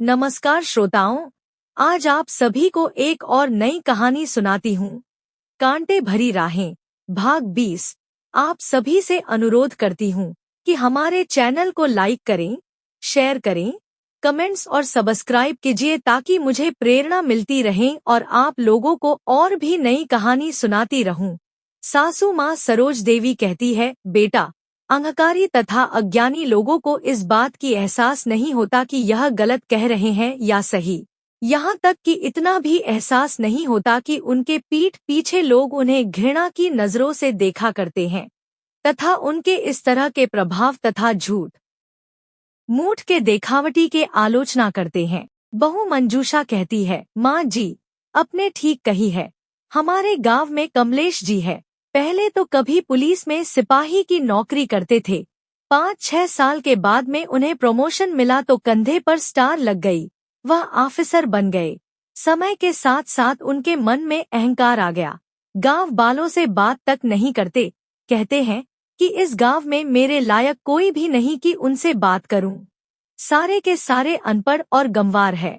नमस्कार श्रोताओं, आज आप सभी को एक और नई कहानी सुनाती हूँ। कांटे भरी राहें, भाग 20। आप सभी से अनुरोध करती हूँ कि हमारे चैनल को लाइक करें, शेयर करें, कमेंट्स और सब्सक्राइब कीजिए ताकि मुझे प्रेरणा मिलती रहे और आप लोगों को और भी नई कहानी सुनाती रहूं। सासू माँ सरोज देवी कहती है, बेटा, अहंकारी तथा अज्ञानी लोगों को इस बात की एहसास नहीं होता कि यह गलत कह रहे हैं या सही। यहाँ तक कि इतना भी एहसास नहीं होता कि उनके पीठ पीछे लोग उन्हें घृणा की नजरों से देखा करते हैं तथा उनके इस तरह के प्रभाव तथा झूठ मूठ के देखावटी के आलोचना करते हैं। बहू मंजूषा कहती है, माँ जी, अपने ठीक कही है। हमारे गांव में कमलेश जी है। पहले तो कभी पुलिस में सिपाही की नौकरी करते थे। 5-6 साल के बाद में उन्हें प्रमोशन मिला तो कंधे पर स्टार लग गई, वह ऑफिसर बन गए। समय के साथ साथ उनके मन में अहंकार आ गया। गांव वालों से बात तक नहीं करते, कहते हैं कि इस गांव में मेरे लायक कोई भी नहीं कि उनसे बात करूं। सारे के सारे अनपढ़ और गंवार है।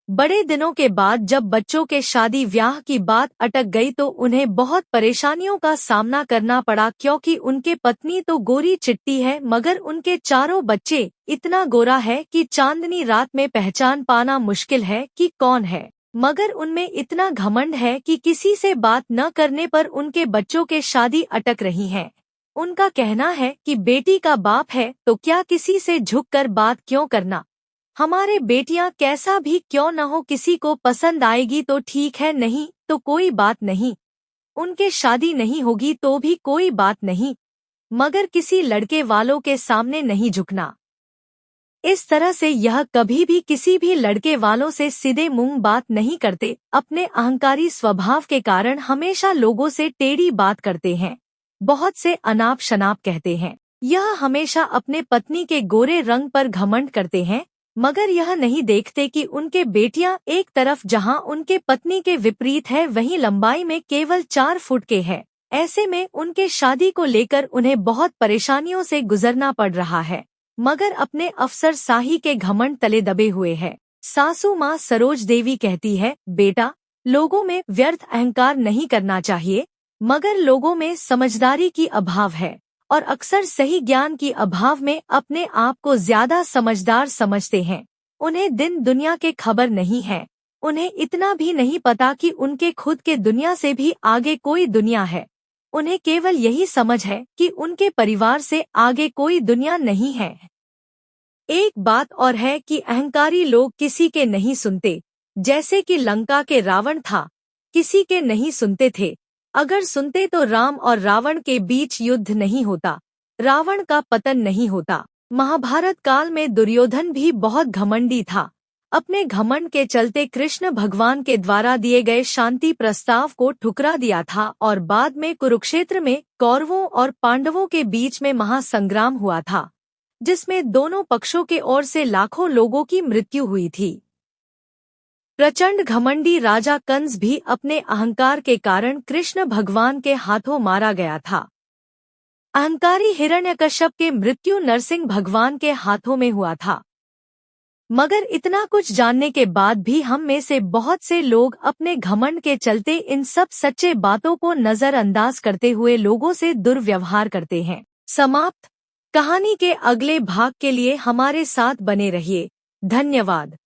बड़े दिनों के बाद जब बच्चों के शादी ब्याह की बात अटक गई तो उन्हें बहुत परेशानियों का सामना करना पड़ा, क्योंकि उनके पत्नी तो गोरी चिट्टी है मगर उनके चारों बच्चे इतना गोरा है कि चांदनी रात में पहचान पाना मुश्किल है कि कौन है। मगर उनमें इतना घमंड है कि किसी से बात न करने पर उनके बच्चों के शादी अटक रही है। उनका कहना है कि बेटी का बाप है तो क्या किसी से झुककर बात क्यों करना। हमारे बेटियां कैसा भी क्यों न हो, किसी को पसंद आएगी तो ठीक है, नहीं तो कोई बात नहीं। उनके शादी नहीं होगी तो भी कोई बात नहीं, मगर किसी लड़के वालों के सामने नहीं झुकना। इस तरह से यह कभी भी किसी भी लड़के वालों से सीधे मुंह बात नहीं करते। अपने अहंकारी स्वभाव के कारण हमेशा लोगों से टेढ़ी बात करते हैं, बहुत से अनाप शनाप कहते हैं। यह हमेशा अपने पत्नी के गोरे रंग पर घमंड करते हैं, मगर यह नहीं देखते कि उनके बेटियां एक तरफ जहां उनके पत्नी के विपरीत है वहीं लंबाई में केवल 4 फुट के है। ऐसे में उनके शादी को लेकर उन्हें बहुत परेशानियों से गुजरना पड़ रहा है, मगर अपने अफसर शाही के घमंड तले दबे हुए है। सासू माँ सरोज देवी कहती है, बेटा, लोगों में व्यर्थ अहंकार नहीं करना चाहिए, मगर लोगों में समझदारी की अभाव है और अक्सर सही ज्ञान की अभाव में अपने आप को ज्यादा समझदार समझते हैं। उन्हें दिन दुनिया के खबर नहीं है। उन्हें इतना भी नहीं पता कि उनके खुद के दुनिया से भी आगे कोई दुनिया है। उन्हें केवल यही समझ है कि उनके परिवार से आगे कोई दुनिया नहीं है। एक बात और है कि अहंकारी लोग किसी के नहीं सुनते। जैसे कि लंका के रावण था, किसी के नहीं सुनते थे। अगर सुनते तो राम और रावण के बीच युद्ध नहीं होता, रावण का पतन नहीं होता। महाभारत काल में दुर्योधन भी बहुत घमंडी था। अपने घमंड के चलते कृष्ण भगवान के द्वारा दिए गए शांति प्रस्ताव को ठुकरा दिया था और बाद में कुरुक्षेत्र में कौरवों और पांडवों के बीच में महासंग्राम हुआ था, जिसमें दोनों पक्षों के ओर से लाखों लोगों की मृत्यु हुई थी। प्रचंड घमंडी राजा कंस भी अपने अहंकार के कारण कृष्ण भगवान के हाथों मारा गया था। अहंकारी हिरण्यकश्यप के मृत्यु नरसिंह भगवान के हाथों में हुआ था। मगर इतना कुछ जानने के बाद भी हम में से बहुत से लोग अपने घमंड के चलते इन सब सच्चे बातों को नजरअंदाज करते हुए लोगों से दुर्व्यवहार करते हैं। समाप्त। कहानी के अगले भाग के लिए हमारे साथ बने रहिए। धन्यवाद।